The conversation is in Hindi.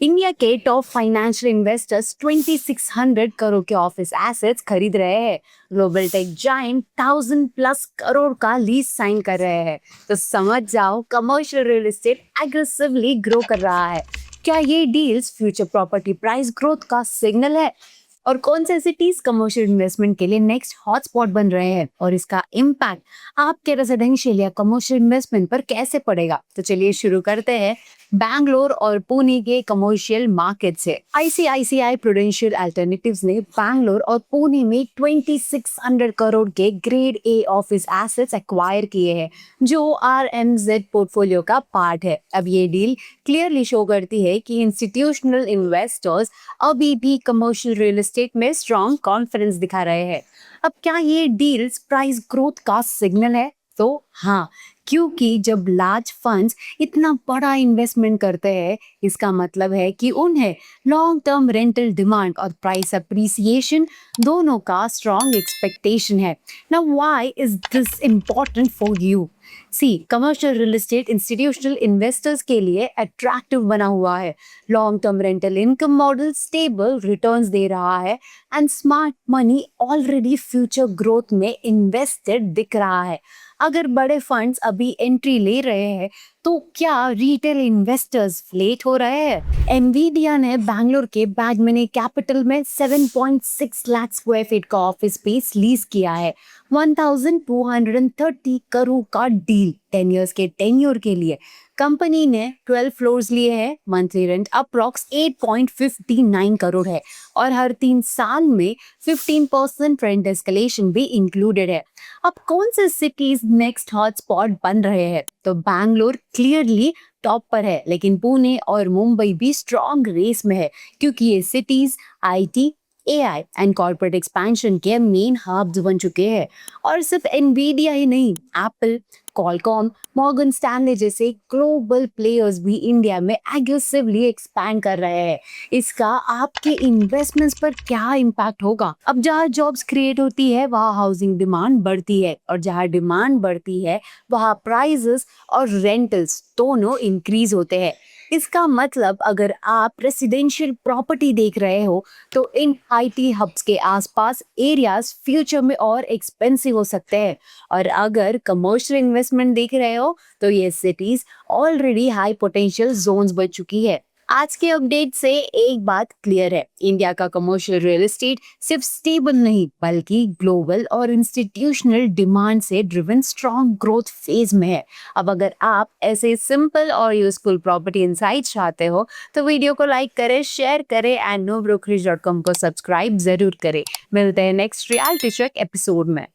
इंडिया के टॉप फाइनेंशियल इन्वेस्टर्स 2600 करोड़ के ऑफिस एसेट्स खरीद रहे हैं। ग्लोबल टेक जाइंट 1000+ करोड़ का लीज साइन कर रहे हैं। तो समझ जाओ, commercial real estate aggressively grow कर रहा है। क्या ये deals future property price growth का सिग्नल है? और कौन से सिटीज कमर्शियल इन्वेस्टमेंट के लिए नेक्स्ट हॉटस्पॉट बन रहे हैं और इसका इम्पैक्ट आपके रेजिडेंशियल या कमर्शियल इन्वेस्टमेंट पर कैसे पड़ेगा? तो चलिए शुरू करते हैं बैंगलोर और पुणे के कमर्शियल मार्केट से। आईसीआईसीआई प्रूडेंशियल अल्टरनेटिव्स ने बैंगलोर और पुणे में 2600 करोड़ के grade A office assets acquire किए हैं, जो आरएमजेड पोर्टफोलियो का पार्ट है। अब ये डील क्लियरली शो करती है कि इंस्टीट्यूशनल इन्वेस्टर्स अभी भी कमर्शियल रियल एस्टेट में स्ट्रॉन्ग कॉन्फिडेंस दिखा रहे हैं। अब क्या ये डील्स प्राइस ग्रोथ का सिग्नल है? तो हाँ, क्योंकि जब लार्ज फंड्स इतना बड़ा इन्वेस्टमेंट करते हैं, इसका मतलब है कि उन्हें लॉन्ग टर्म रेंटल डिमांड और प्राइस अप्रिसिएशन दोनों का स्ट्रॉन्ग एक्सपेक्टेशन है। Now why is this important for you? See, commercial real estate institutional investors के लिए अट्रैक्टिव बना हुआ है। Long term rental income model stable returns दे रहा है and smart money already future growth में इन्वेस्टेड दिख रहा है। अगर बड़े फंड्स अभी एंट्री ले रहे हैं, तो क्या रिटेल इन्वेस्टर्स लेट हो रहे हैं? एनवीडिया ने बैंगलोर के बैगमनी कैपिटल में 7.6 लाख स्क्वायर फीट का ऑफिस स्पेस लीज किया है। 1230 करोड़ का डील 10 इयर्स के टेन्योर के लिए। कंपनी ने 12 फ्लोर्स लिए हैं। मंथली रेंट अप्रॉक्स 8.59 करोड़ है और हर 3 साल में 15% रेंट एस्केलेशन भी इंक्लूडेड है। अब कौन से सिटीज नेक्स्ट हॉटस्पॉट बन रहे हैं? तो बैंगलोर क्लियरली टॉप पर है, लेकिन पुणे और मुंबई भी स्ट्रॉन्ग रेस में है, क्योंकि ये cities IT, AI and corporate expansion के मेन हब्स बन चुके हैं। और सिर्फ एनवीडिया ही नहीं, एप्पल, कॉलकॉम, मॉर्गन स्टैनले जैसे ग्लोबल प्लेयर्स भी इंडिया में एग्रेसिवली एक्सपैंड कर रहे हैं। इसका आपके इन्वेस्टमेंट्स पर क्या इम्पैक्ट होगा? अब जहाँ जॉब्स क्रिएट होती है, वहाँ हाउसिंग डिमांड बढ़ती है, और जहाँ डिमांड बढ़ती है, वहाँ प्राइसेस और रेंटल्स दोनों इंक्रीज होते हैं। इसका मतलब अगर आप रेसिडेंशियल प्रॉपर्टी देख रहे हो, तो इन आईटी हब्स के आसपास एरियाज फ्यूचर में और एक्सपेंसिव हो सकते हैं। और अगर कमर्शियल इन्वेस्टमेंट देख रहे हो, तो ये cities already high potential zones बन चुकी है। आज के अपडेट से एक बात क्लियर है, इंडिया का कमर्शियल रियल एस्टेट सिर्फ स्टेबल नहीं, बल्कि ग्लोबल और इंस्टीट्यूशनल डिमांड से ड्रिवन स्ट्रॉन्ग ग्रोथ फेज में है। अब अगर आप ऐसे सिंपल और यूजफुल प्रॉपर्टी इनसाइट्स चाहते हो, तो वीडियो को लाइक करें, शेयर करें एंड nobrokerage.com को सब्सक्राइब जरूर करें। मिलते हैं नेक्स्ट रियलिटी चेक एपिसोड में।